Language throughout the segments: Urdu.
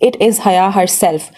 اٹ از حیا ہر سیلف،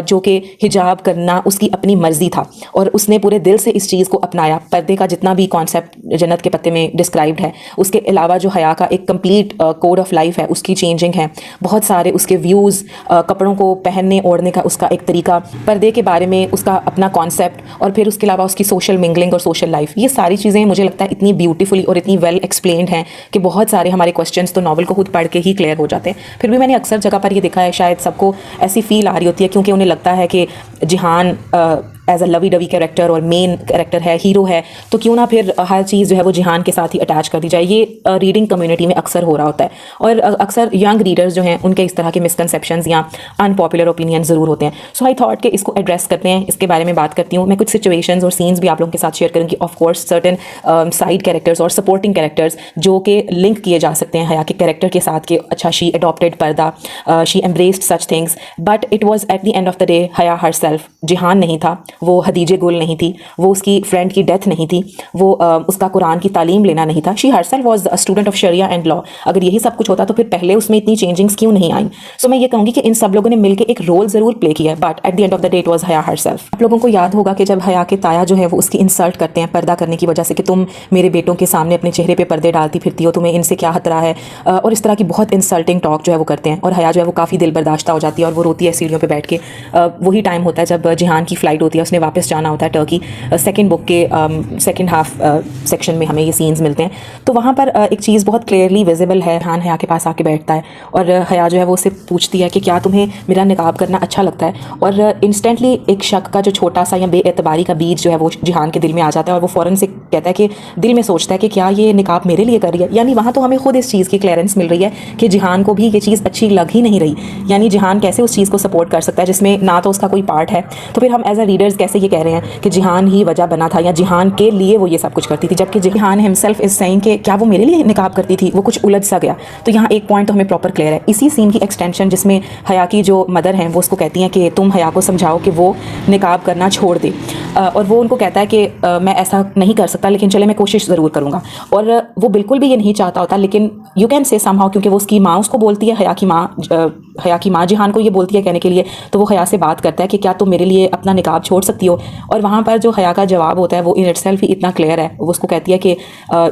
جو کہ حجاب کرنا اس کی اپنی مرضی تھا اور اس نے پورے دل سے اس چیز کو اپنایا. پردے کا جتنا بھی کانسیپٹ جنت کے پتے میں ڈسکرائبڈ ہے، اس کے علاوہ جو حیا کا ایک کمپلیٹ کوڈ آف لائف ہے اس کی چینجنگ ہے. بہت سارے اس کے ویوز، کپڑوں کو پہننے اوڑھنے کا اس کا ایک طریقہ، پردے کے بارے میں اس کا اپنا کانسیپٹ، اور پھر اس کے علاوہ اس کی سوشل منگلنگ اور سوشل لائف. یہ ساری چیزیں مجھے لگتا ہے اتنی بیوٹیفلی اور اتنی ویل ایکسپلینڈ ہیں کہ بہت سارے ہمارے کوسچنس تو ناول کو خود پڑھ کے ہی کلیئر ہو جاتے ہیں. پھر بھی میں نے اکثر جگہ پر یہ دیکھا ہے، شاید سب کو ایسی فیل آ رہی ہوتی ہے کیونکہ انہیں لگتا ہے کہ جہان ایز اے لوی ڈوی کیریکٹر اور مین کیریکٹر ہے، ہیرو ہے، تو کیوں نہ پھر ہر چیز جو ہے وہ جہان کے ساتھ ہی اٹیچ کر دی جائے. یہ ریڈنگ کمیونٹی میں اکثر ہو رہا ہوتا ہے، اور اکثر ینگ ریڈرز جو ہیں ان کے اس طرح کے مسکنسیپشنز یا ان پاپولر اوپینین ضرور ہوتے ہیں. سو آئی تھاٹ کہ اس کو ایڈریس کرتے ہیں، اس کے بارے میں بات کرتی ہوں. میں کچھ سچویشنز اور سینس بھی آپ لوگوں کے ساتھ شیئر کروں گی. Of course certain side characters اور سپورٹنگ کیریکٹرز جو کہ لنک کیے جا سکتے ہیں حیا کے کیریکٹر کے ساتھ کہ اچھا شی اڈاپٹیڈ پردہ، she embraced such things, but it was at the end of the day حیا ہر سیلف. جہان نہیں تھا، وہ حدیجہ گل نہیں تھی، وہ اس کی فرینڈ کی ڈیتھ نہیں تھی، وہ اس کا قرآن کی تعلیم لینا نہیں تھا. She herself was a student of شریعہ اینڈ لا. اگر یہی سب کچھ ہوتا تو پھر پہلے اس میں اتنی چینجنگس کیوں نہیں آئیں؟ سو میں یہ کہوں گی کہ ان سب لوگوں نے مل کے ایک رول ضرور پلے کیا ہے، but at the end of the day it was حیا ہر سیلف. آپ لوگوں کو یاد ہوگا کہ جب حیا کے تایا جو ہے وہ اس کی انسلٹ کرتے ہیں پردہ کرنے کی وجہ سے کہ تم میرے بیٹوں کے سامنے اپنے چہرے پہ پردے ڈالتی پھرتی ہو، تمہیں ان سے کیا خطرہ ہے، اور اس طرح کی بہت انسلٹنگ ٹاک جو ہے وہ کرتے ہیں. اور حیا جو ہے وہ کافی دل برداشتہ ہو جاتی ہے اور وہ روتی ہے سیڑھیوں پہ بیٹھ کے. وہی ٹائم ہوتا ہے جب جہان کی فلائٹ ہوتی ہے، اس نے واپس جانا ہوتا ہے ٹرکی. سیکنڈ بک کے سیکنڈ ہاف سیکشن میں ہمیں یہ سینز ملتے ہیں. تو وہاں پر ایک چیز بہت کلیئرلی ویزیبل ہے. جہان حیا کے پاس آ کے بیٹھتا ہے اور حیا جو ہے وہ اسے پوچھتی ہے کہ کیا تمہیں میرا نقاب کرنا اچھا لگتا ہے، اور انسٹنٹلی ایک شک کا جو چھوٹا سا یا بے اعتباری کا بیج جو ہے وہ جہان کے دل میں آ جاتا ہے، اور وہ فوراً سے کہتا ہے کہ دل میں سوچتا ہے کہ کیا یہ نقاب میرے لیے کر رہی ہے. یعنی وہاں تو ہمیں خود اس چیز کی کلیئرنس مل رہی ہے کہ جہان کو بھی یہ چیز اچھی لگ ہی نہیں رہی. یعنی جہان کیسے اس چیز کو سپورٹ کر سکتا ہے جس میں نہ تو اس کا کوئی پارٹ ہے. تو پھر ہم ایز اے ریڈرز کیسے یہ کہہ رہے ہیں کہ جہان ہی وجہ بنا تھا یا جہان کے لیے وہ یہ سب کچھ کرتی تھی، جبکہ جہان ہمسیلف از سیئنگ کہ کیا وہ میرے لیے نقاب کرتی تھی. وہ کچھ الجھ سا گیا. تو یہاں ایک پوائنٹ تو ہمیں پراپر کلیئر ہے. اسی سین کی ایکسٹینشن جس میں حیا کی جو مدر ہیں وہ اس کو کہتی ہیں کہ تم حیا کو سمجھاؤ کہ وہ نقاب کرنا چھوڑ دے، اور وہ ان کو کہتا ہے کہ میں ایسا نہیں کر سکتا لیکن چلے میں کوشش ضرور کروں گا. اور وہ بالکل بھی یہ نہیں چاہتا ہوتا، لیکن you can say some how کیونکہ وہ اس کی ماں اس کو بولتی ہے، حیا کی ماں جہان کو یہ بولتی ہے کہنے کے لیے، تو وہ حیا سے بات کرتا ہے کہ کیا تم میرے لیے اپنا نقاب چھوڑ سکتی ہو. اور وہاں پر جو حیا کا جواب ہوتا ہے وہ ان اٹ سیلف ہی اتنا کلیئر ہے. وہ اس کو کہتی ہے کہ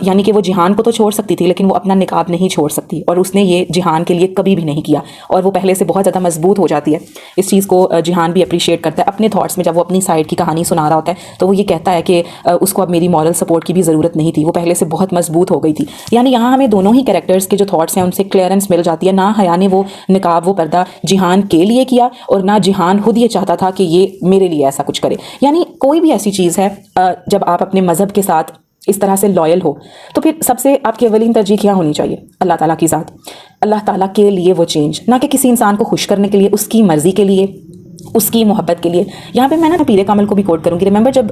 یعنی کہ وہ جہان کو تو چھوڑ سکتی تھی لیکن وہ اپنا نقاب نہیں چھوڑ سکتی، اور اس نے یہ جہان کے لیے کبھی بھی نہیں کیا. اور وہ پہلے سے بہت زیادہ مضبوط ہو جاتی ہے. اس چیز کو جہان بھی اپریشیٹ کرتا ہے اپنے تھاٹس میں. جب وہ اپنی سائڈ کی کہانی سنا رہا ہوتا ہے تو وہ یہ کہتا ہے کہ اس کو اب میری مورل سپورٹ کی بھی ضرورت نہیں تھی، وہ پہلے سے بہت مضبوط ہو گئی تھی. یعنی یہاں ہمیں دونوں ہی کیریکٹرز کے جو تھاٹس ہیں ان سے کلیئرنس مل جاتی ہے. نہ حیا نے وہ نقاب وہ پردہ جہان کے لیے کیا، اور نہ جہان خود یہ چاہتا تھا کہ یہ میرے لیے ایسا کچھ کرے. یعنی کوئی بھی ایسی چیز ہے جب آپ اپنے مذہب کے ساتھ اس طرح سے لائل ہو تو پھر سب سے آپ کی اولین ترجیح کیا ہونی چاہیے؟ اللہ تعالیٰ کی ذات، اللہ تعالیٰ کے لیے وہ چینج، نہ کہ کسی انسان کو خوش کرنے کے لیے، اس کی مرضی کے لیے، اس کی محبت کے لیے. یہاں پہ میں نا پیر کامل کو بھی کوٹ کروں گی. ریممبر جب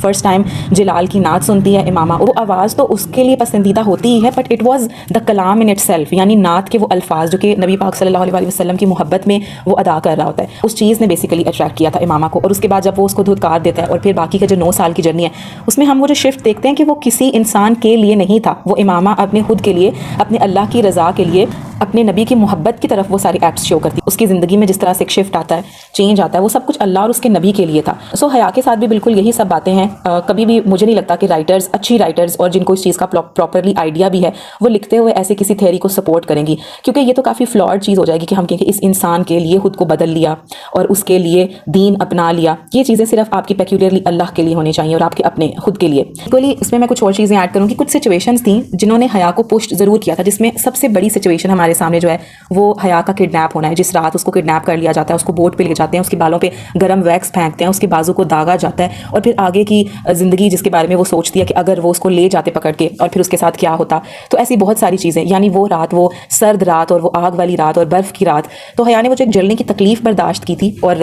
فرسٹ ٹائم جلال کی نعت سنتی ہے امامہ، وہ آواز تو اس کے لیے پسندیدہ ہوتی ہی ہے، بٹ اٹ واز دا کلام ان اٹ سیلف. یعنی نعت کے وہ الفاظ جو کہ نبی پاک صلی اللہ علیہ وسلم کی محبت میں وہ ادا کر رہا ہوتا ہے، اس چیز نے بیسیکلی اٹریکٹ کیا تھا امامہ کو. اور اس کے بعد جب وہ اس کو دھتکار دیتا ہے اور پھر باقی کا جو 9 سال کی جرنی ہے اس میں ہم وہ جو شفٹ دیکھتے ہیں کہ وہ کسی انسان کے لیے نہیں تھا، وہ امامہ اپنے خود کے لیے، اپنے اللہ کی رضا کے لیے، اپنے نبی کی محبت کی طرف وہ ساری ایکٹس شو کرتی. اس کی زندگی میں جس طرح سے ایک شفٹ آتا ہے، چینج آتا ہے، وہ سب کچھ اللہ اور اس کے نبی کے لیے تھا. سو حیا کے ساتھ بھی بالکل یہی سب باتیں ہیں. کبھی بھی مجھے نہیں لگتا کہ رائٹرز، اچھی رائٹرز اور جن کو اس چیز کا پراپرلی آئیڈیا بھی ہے، وہ لکھتے ہوئے ایسے کسی تھیوری کو سپورٹ کریں گی، کیونکہ یہ تو کافی فلاڈ چیز ہو جائے گی کہ ہم کہیں کہ اس انسان کے لیے خود کو بدل لیا اور اس کے لیے دین اپنا لیا. یہ چیزیں صرف آپ کی پیکیولیرلی اللہ کے لیے ہونی چاہیے اور آپ کے اپنے خود کے لیے. ایکچولی اس میں کچھ اور چیزیں ایڈ کروں گی. کچھ سچویشنز تھیں جنہوں نے حیا کو پش ضرور کیا تھا، جس میں سب سے بڑی سچویشن ہمارے سامنے جو ہے وہ حیا کا کڈنیپ ہونا ہے. جس رات اس کو کڈنیپ کر لیا جاتا ہے، اس کو بوٹ پہ لے جاتے ہیں، اس کے بالوں پہ گرم ویکس پھینکتے ہیں، اس کے بازو کو داغا جاتا ہے، اور پھر آگے کی زندگی جس کے بارے میں وہ سوچتی ہے کہ اگر وہ اس کو لے جاتے پکڑ کے اور پھر اس کے ساتھ کیا ہوتا. تو ایسی بہت ساری چیزیں. یعنی وہ رات، وہ سرد رات اور وہ آگ والی رات اور برف کی رات، تو حیا نے وہ جو ایک جلنے کی تکلیف برداشت کی تھی اور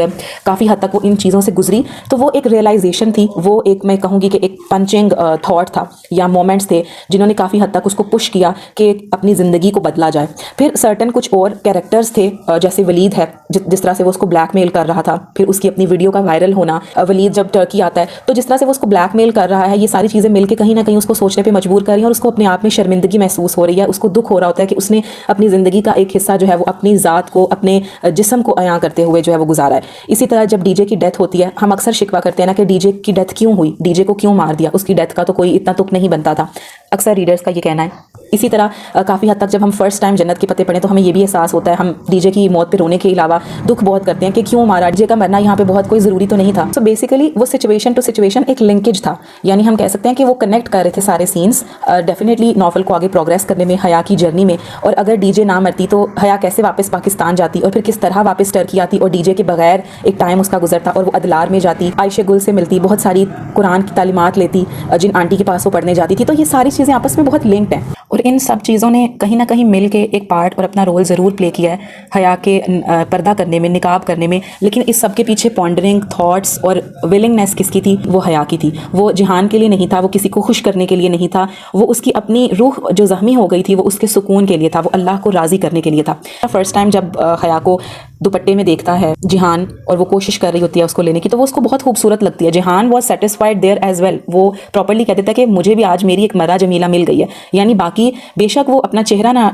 کافی حد تک وہ ان چیزوں سے گزری، تو وہ ایک ریئلائزیشن تھی، وہ ایک میں کہوں گی کہ ایک پنچنگ تھاٹ تھا یا مومنٹس تھے جنہوں نے کافی حد تک اس کو پش کیا کہ اپنی زندگی کو بدلا جائے. پھر سرٹن کچھ اور کیریکٹرز تھے جیسے ولید ہے، جس طرح سے وہ اس کو بلیک میل کر رہا رہا تھا، پھر اس کی اپنی ویڈیو کا وائرل ہونا، ولید جب ٹرکی آتا ہے تو جس طرح سے وہ اس کو بلیک میل کر رہا ہے، یہ ساری چیزیں مل کے کہیں نہ کہیں اس کو سوچنے پہ مجبور کر رہی ہیں اور اس کو اپنے آپ میں شرمندگی محسوس ہو رہی ہے، اس کو دکھ ہو رہا ہوتا ہے کہ اس نے اپنی زندگی کا ایک حصہ جو ہے وہ اپنی ذات کو، اپنے جسم کو عیاں کرتے ہوئے جو ہے وہ گزارا ہے۔ اسی طرح جب ڈی جے کی ڈیتھ ہوتی ہے، ہم اکثر شکوہ کرتے ہیں نا کہ ڈی جے کی ڈیتھ کیوں ہوئی، ڈی جے کو کیوں مار دیا، اس کی ڈیتھ کا تو کوئی اتنا تک نہیں بنتا تھا، اکثر ریڈرز کا یہ کہنا ہے۔ اسی طرح کافی حد تک جب ہم فرسٹ ٹائم جنت کے پتے پڑھیں تو ہمیں یہ بھی احساس ہوتا ہے، ہم ڈی جے کی موت پہ رونے کے علاوہ دکھ بہت کرتے ہیں کہ کیوں مارا، ڈی جے کا مرنا یہاں پہ بہت کوئی ضروری تو نہیں تھا۔ سو بیسیکلی وہ سچویشن ٹو سچویشن ایک لنکیج تھا، یعنی ہم کہہ سکتے ہیں کہ وہ کنیکٹ کر رہے تھے سارے سینس ڈیفینیٹلی ناول کو آگے پروگریس کرنے میں، حیا کی جرنی میں۔ اور اگر ڈی جے نہ مرتی تو حیا کیسے واپس پاکستان جاتی اور پھر کس طرح واپس ٹرکی آتی اور ڈی جے کے بغیر ایک ٹائم اس کا گزرتا اور وہ ادلار میں جاتی، عائشہ گل سے ملتی، بہت ساری قرآن کی تعلیمات لیتی جن آنٹی کے پاس وہ پڑھنے جاتی تھی۔ تو یہ ساری چیزیں آپس میں بہت لنکڈ ہیں اور ان سب چیزوں نے کہیں نہ کہیں مل کے ایک پارٹ اور اپنا رول ضرور پلے کیا ہے حیا کے پردہ کرنے میں، نقاب کرنے میں۔ لیکن اس سب کے پیچھے پونڈرنگ تھاٹس اور ولنگنیس کس کی تھی؟ وہ حیا کی تھی۔ وہ جہان کے لیے نہیں تھا، وہ کسی کو خوش کرنے کے لیے نہیں تھا، وہ اس کی اپنی روح جو زخمی ہو گئی تھی وہ اس کے سکون کے لیے تھا، وہ اللہ کو راضی کرنے کے لیے تھا۔ فرسٹ ٹائم جب حیا کو دوپٹے میں دیکھتا ہے جہان اور وہ کوشش کر رہی ہوتی ہے اس کو لینے کی، تو وہ اس کو بہت خوبصورت لگتی ہے۔ Jahan was satisfied there as well, وہ پراپرلی کہہ دیتا ہے کہ مجھے بھی آج میری ایک مرا جمیلہ مل گئی ہے، یعنی باقی بے شک وہ اپنا چہرہ نہ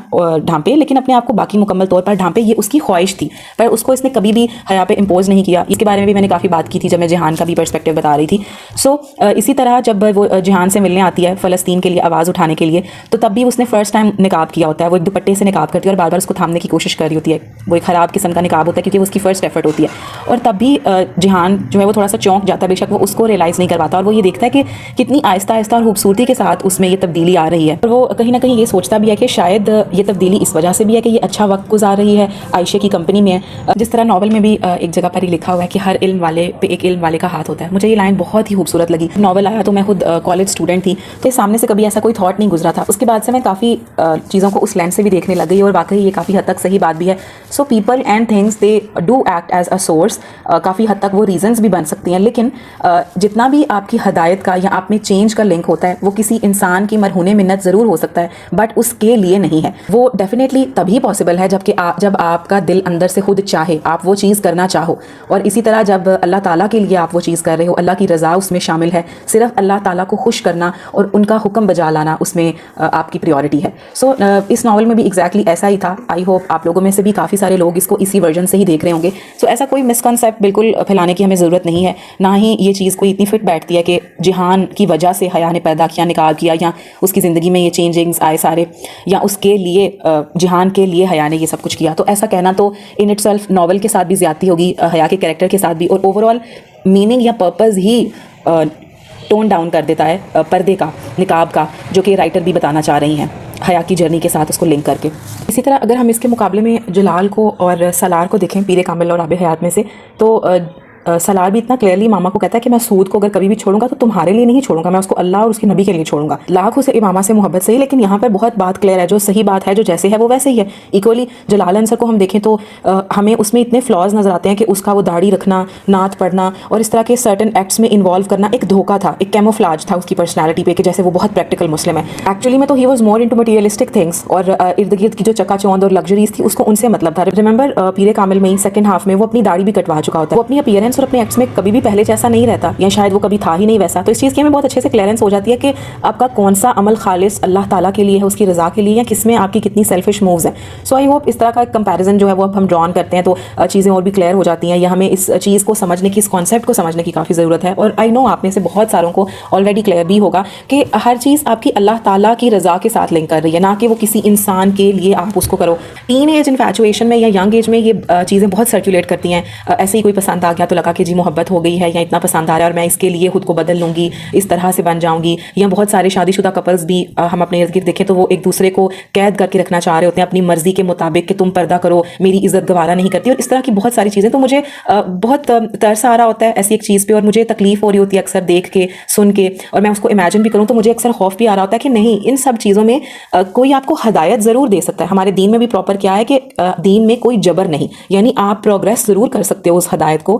ڈھانپے لیکن اپنے آپ کو باقی مکمل طور پر ڈھانپے، یہ اس کی خواہش تھی، پر اس کو اس نے کبھی بھی حیا پہ امپوز نہیں کیا۔ اس کے بارے میں بھی میں نے کافی بات کی تھی جب میں جہان کا بھی پرسپیکٹیو بتا رہی تھی۔ سو اسی طرح جب وہ جہان سے ملنے آتی ہے فلسطین کے لیے آواز اٹھانے کے لیے، تو تب بھی اس نے فرسٹ ٹائم نقاب کیا ہوتا ہے، وہ ایک دوپٹے سے نقاب کرتی ہے اور بار بار اس کو تھامنے کی کوشش کر رہی ہوتی ہے، وہ ایک خراب قسم کا نقاب ہوتا ہے کیونکہ وہ اس کی فرسٹ ایفرٹ ہوتی ہے۔ اور تب بھی جہان جو ہے وہ تھوڑا سا چونک جاتا ہے، بے شک وہ اس کو ریئلائز نہیں کر پاتا اور وہ یہ دیکھتا ہے کہ کتنی آہستہ آہستہ اور خوبصورتی کے ساتھ اس میں یہ تبدیلی آ رہی ہے، اور وہ کہیں نہ کہیں یہ سوچتا بھی ہے کہ شاید یہ تبدیلی اس وجہ سے بھی ہے کہ یہ اچھا وقت گزار رہی ہے، عائشہ کی کمپنی میں ہے۔ جس طرح ناول میں بھی ایک جگہ پر ہی لکھا ہوا ہے کہ ہر علم والے پہ ایک علم والے کا ہاتھ ہوتا ہے، مجھے یہ لائن بہت ہی خوبصورت لگی۔ ناول آیا تو میں خود کالج اسٹوڈنٹ تھی تو سامنے سے کبھی ایسا کوئی تھاٹ نہیں گزرا تھا، اس کے بعد سے میں کافی چیزوں کو اس لینس سے بھی دیکھنے لگ گئی اور واقعی یہ کافی حد تک صحیح بات بھی ہے۔ So people and things they do act as a source, کافی حد تک وہ ریزنز بھی بن سکتی ہیں، لیکن جتنا بھی آپ کی ہدایت کا یا آپ میں چینج کا لنک ہوتا ہے وہ کسی انسان کی مرہون منت ضرور ہو سکتا ہے بٹ اس کے لیے نہیں ہے۔ وہ ڈیفینیٹلی تبھی پاسبل ہے جب آپ کا دل اندر سے خود چاہے، آپ وہ چیز کرنا چاہو، اور اسی طرح جب اللہ تعالیٰ کے لیے آپ وہ چیز کر رہے ہو، اللہ کی رضا اس میں شامل ہے، صرف اللہ تعالیٰ کو خوش کرنا اور ان کا حکم بجا لانا اس میں آپ کی پریورٹی ہے۔ سو اس ناول میں بھی ایگزیکٹلی ایسا ہی تھا۔ آئی ہوپ آپ لوگوں میں سے بھی کافی سارے لوگ اس کو اسی ورژن سے ہی دیکھ رہے ہوں گے۔ سو ایسا کوئی مسکنسیپٹ بالکل پھیلانے کی ہمیں ضرورت نہیں ہے، نہ ہی یہ چیز کوئی اتنی فٹ بیٹھتی ہے کہ جہان کی وجہ سے حیا نے پیدا کیا، نکاب کیا، یا اس کی زندگی میں یہ چینجنگز آئے سارے، یا اس کے لیے جہان کے لیے حیا نے یہ سب کچھ کیا۔ تو ایسا کہنا تو ان اٹ سیلف ناول کے ساتھ بھی زیادتی ہوگی، حیا کے کریکٹر کے ساتھ بھی، اور اوور آل میننگ یا پرپز ہی ٹون ڈاؤن کر دیتا ہے پردے کا، نقاب کا، جو کہ رائٹر بھی بتانا چاہ رہی ہیں حیا کی جرنی کے ساتھ اس کو لنک کر کے۔ اسی طرح اگر ہم اس کے مقابلے میں جلال کو اور سالار کو دیکھیں، پیر کامل اور آب حیات میں سے، تو سالار بھی اتنا کلیئرلی ماما کو کہتا ہے کہ میں سود کو اگر کبھی بھی چھوڑوں گا تو تمہارے لیے نہیں چھوڑوں گا، میں اس کو اللہ اور اس کے نبی کے لیے چھوڑوں گا۔ لاکھ اسے امامہ سے محبت صحیح، لیکن یہاں پر بہت بات کلیئر ہے، جو صحیح بات ہے، جو جیسے ہے وہ ویسے ہی ہے۔ ایکولی جلال انصر کو ہم دیکھیں تو ہمیں اس میں اتنے فلاز نظر آتے ہیں کہ اس کا وہ داڑھی رکھنا، نعت پڑھنا اور اس طرح کے سرٹن ایکٹس میں انوالو کرنا ایک دھوکہ تھا، ایک کیموفلاج تھا اس کی پرسنالٹی پہ کہ جیسے وہ بہت پریکٹیکل مسلم ہے۔ ایکچولی میں تو he was more into materialistic things, اور ارد گرد کی جو چکا چوند اور لگژریز تھی اس کو ان سے مطلب تھا۔ ریممبر پیر کامل میں ہی سیکنڈ ہاف میں وہ اپنی داڑھی بھی کٹوا چکا ہوتا ہے، وہ اپنی اپیئرنس اور اپنے ایکٹس میں کبھی بھی پہلے جیسا نہیں رہتا، یا شاید وہ کبھی تھا ہی نہیں ویسا۔ تو اس چیز کی ہمیں بہت اچھے سے کلیئرنس ہو جاتی ہے کہ آپ کا کون سا عمل خالص اللہ تعالیٰ کے لیے ہے، اس کی رضا کے لیے، یا کس میں آپ کی کتنی سیلفش مووز ہیں۔ سو آئی ہوپ اس طرح کا ایک کمپیریزن جو ہے وہ اب ہم ڈران کرتے ہیں تو چیزیں اور بھی کلیئر ہو جاتی ہیں، یا ہمیں اس چیز کو سمجھنے کی، اس کانسیپٹ کو سمجھنے کی کافی ضرورت ہے۔ اور آئی نو آپ میں سے بہت ساروں کو آلریڈی کلیئر بھی ہوگا کہ ہر چیز آپ کی اللہ تعالیٰ کی رضا کے ساتھ لنک کر رہی ہے، نہ کہ وہ کسی انسان کے لیے آپ اس کو کرو۔ ٹین ایج انفیچویشن میں یا ینگ ایج میں یہ چیزیں بہت سرکولیٹ کرتی ہیں، ایسے ہی کوئی پسند آ گیا تو لگا کہ جی محبت ہو گئی ہے، یا اتنا پسند آ رہا ہے اور میں اس کے لیے خود کو بدل لوں گی، اس طرح سے بن جاؤں گی۔ یا بہت سارے شادی شدہ کپلز بھی ہم اپنے ارد گرد دیکھیں تو وہ ایک دوسرے کو قید کر کے رکھنا چاہ رہے ہوتے ہیں اپنی مرضی کے مطابق کہ تم پردہ کرو، میری عزت گوارا نہیں کرتی، اور اس طرح کی بہت ساری چیزیں۔ تو مجھے بہت ترس آ رہا ہوتا ہے ایسی ایک چیز پہ، اور مجھے تکلیف ہو رہی ہوتی ہے اکثر دیکھ کے، سن کے، اور میں اس کو امیجن بھی کروں تو مجھے اکثر خوف بھی آ رہا ہوتا ہے کہ نہیں، ان سب چیزوں میں کوئی آپ کو ہدایت ضرور دے سکتا ہے۔ ہمارے دین میں بھی پراپر کیا ہے کہ دین میں کوئی جبر نہیں، یعنی آپ پروگریس ضرور کر سکتے ہو اس ہدایت کو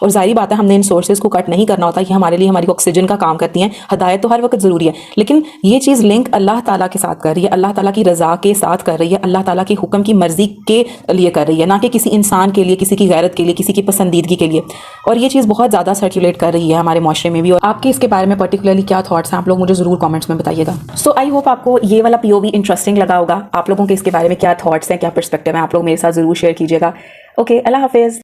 اور ظاہری بات ہے ہم نے ان سورسز کو کٹ نہیں کرنا ہوتا، یہ ہمارے لیے ہماری آکسیجن کا کام کرتی ہیں. ہدایت تو ہر وقت ضروری ہے، لیکن یہ چیز لنک اللہ تعالیٰ کے ساتھ کر رہی ہے، اللہ تعالیٰ کی رضا کے ساتھ کر رہی ہے، اللہ تعالیٰ کی حکم کی مرضی کے لیے کر رہی ہے، نہ کہ کسی انسان کے لیے، کسی کی غیرت کے لیے، کسی کی پسندیدگی کے لیے. اور یہ چیز بہت زیادہ سرکولیٹ کر رہی ہے ہمارے معاشرے میں بھی. اور آپ کے اس کے بارے میں پرٹیکولرلی کیا تھاٹس ہیں، آپ لوگ مجھے ضرور کامنٹس میں بتائیے گا. سو آئی ہوپ آپ کو یہ والا POV انٹرسٹنگ لگا ہوگا. آپ لوگوں کے اس کے بارے میں کیا تھاٹس ہیں، کیا پرسپیکٹیو ہیں، آپ لوگ میرے ساتھ ضرور شیئر کیجیے گا. اوکے، اللہ حافظ.